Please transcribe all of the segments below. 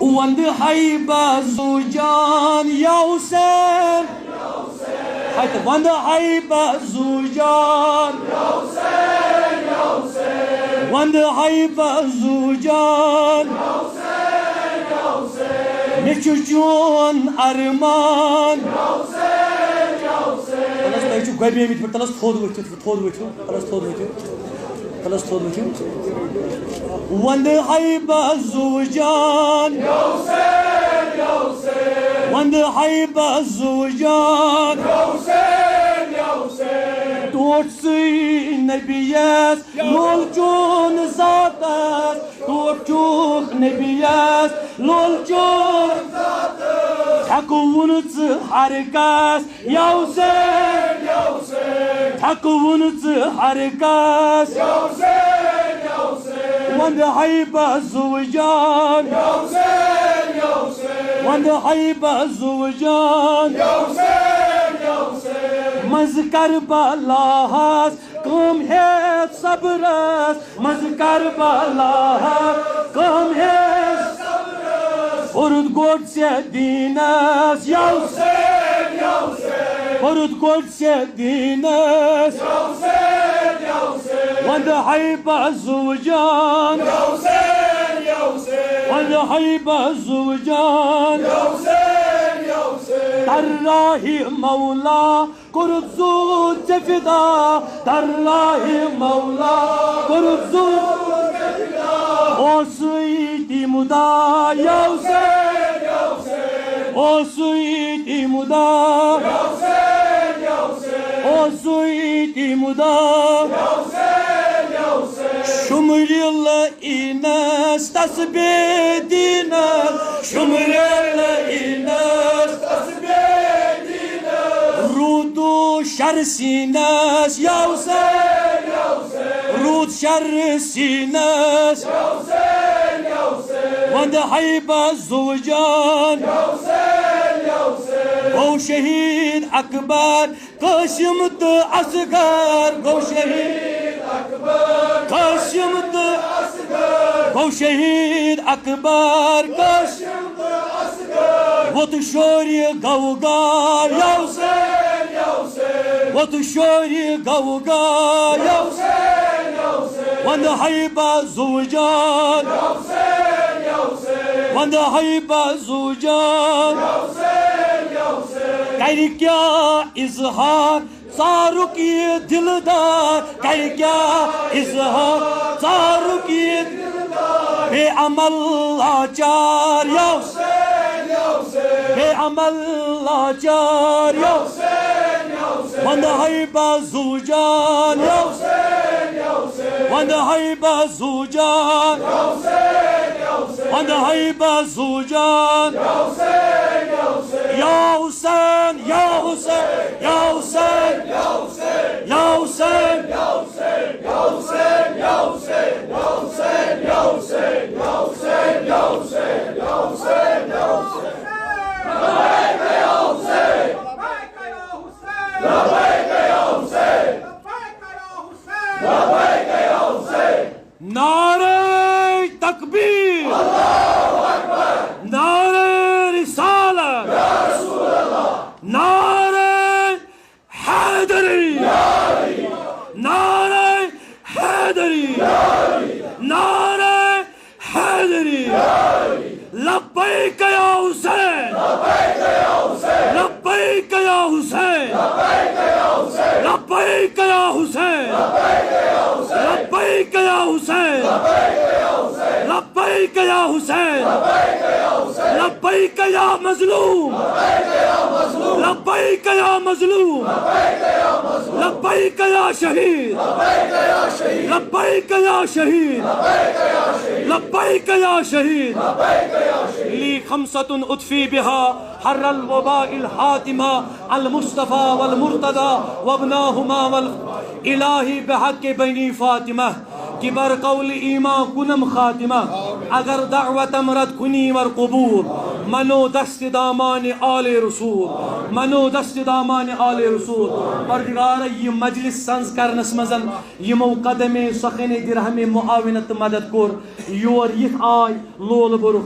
وند حيبة زوجان يا حسين حيث وند حيبة زوجان يا حسين يا حسين وند حيبة زوجان يا حسين يا حسين مشجون أرمان يا حسين يا حسين خلاص تيجي قبي ميت خلاص تخود وجهه خلاص تخود وجهه وند حيبة زوجان يا حسين يا حسين وند حيبة زوجان يا حسين يا حسين توصي نبيات لولجون زادت توجوك نبيات لولجون زادت تكون حركات يا حسين يا حسين تكون حركات يا حسين يا حسين وند حيبة زوجان يا حسين يا حسين وند حيبة زوجان يا حسين يا حسين مذكر بلاهات قم هيت صبرس مذكر بلاهات قم هيت صبرس فرد قدس ديناس يا حسين يا حسين فرد قدس ديناس يا حسين يا حسين وند حيبة زوجان يا حسين يا حسين وند حيبة زوجان يا حسين يا حسين تراه مولا قرب زود فدا تراه مولا قرب زود فدا او سيدي مدا يا حسين يا حسين او سيدي مدا يا حسين يا حسين او سيدي مدا يا حسين يا حسين شمر الله إناس تسبيدنا شمر الله إناس تسبيدنا رودو شر سيناس يا حسين يا حسين رود شر سيناس يا حسين يا حسين وند حيبة زوجان يا حسين يا حسين او شهيد أكبر قاسم أصغر او شهيد أكبر قاسم أصغر او شهيد أكبر قاسم أصغر وتشوري غوغا يا حسين يا حسين وتشوري غوغا يا حسين يا حسين وند حيبة زوجان يا حسين يا حسين وند حيبة زوجان يا حسين يا حسين كاي كيا إظهار صاروك دلدار كاي كيا إظهار صاروك دلدار بعمل لاجار يا حسين يا حسين بعمل لاجار يا حسين يا حسين وند حيبة زوجان يا حسين يا حسين وند حيبة زوجان يا حسين يا حسين وند حيبة زوجان يا حسين يا حسين يا حسين يا حسين يا حسين يا حسين يا حسين يا حسين يا حسين يا حسين يا حسين يا حسين يا حسين يا حسين يا حسين يا حسين لبيك يا حسين لبيك يا حسين لبيك يا حسين نعرة تكبير الله أكبر نعرة رسالة يا رسول الله نعرة حيدري يا علي نعرة حيدري يا علي نعرة حيدري يا علي لبيك يا حسين لبيك يا حسين لبيك يا حسين لبيك يا حسين لبيك يا حسين لبيك يا حسين لبيك يا حسين لبيك يا مظلوم لبيك يا مظلوم لبيك يا شهيد لبيك يا شهيد لبيك يا شهيد لي خمسة أطفي بها حر الوباء الحاتمة المصطفى والمرتضى وابناهما والإلهي بحق بني فاطمة كبر قول إيمان كنم خاتمة اگر دعوة مرد كني مر قبول منو دست دامان آل رسول منو دست دامان آل رسول پروردگار یہ مجلس سنز کرنس مزن یمو قدم سخن درہم معاونت مدد کور یور یت آی لول برخ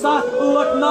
7 8 9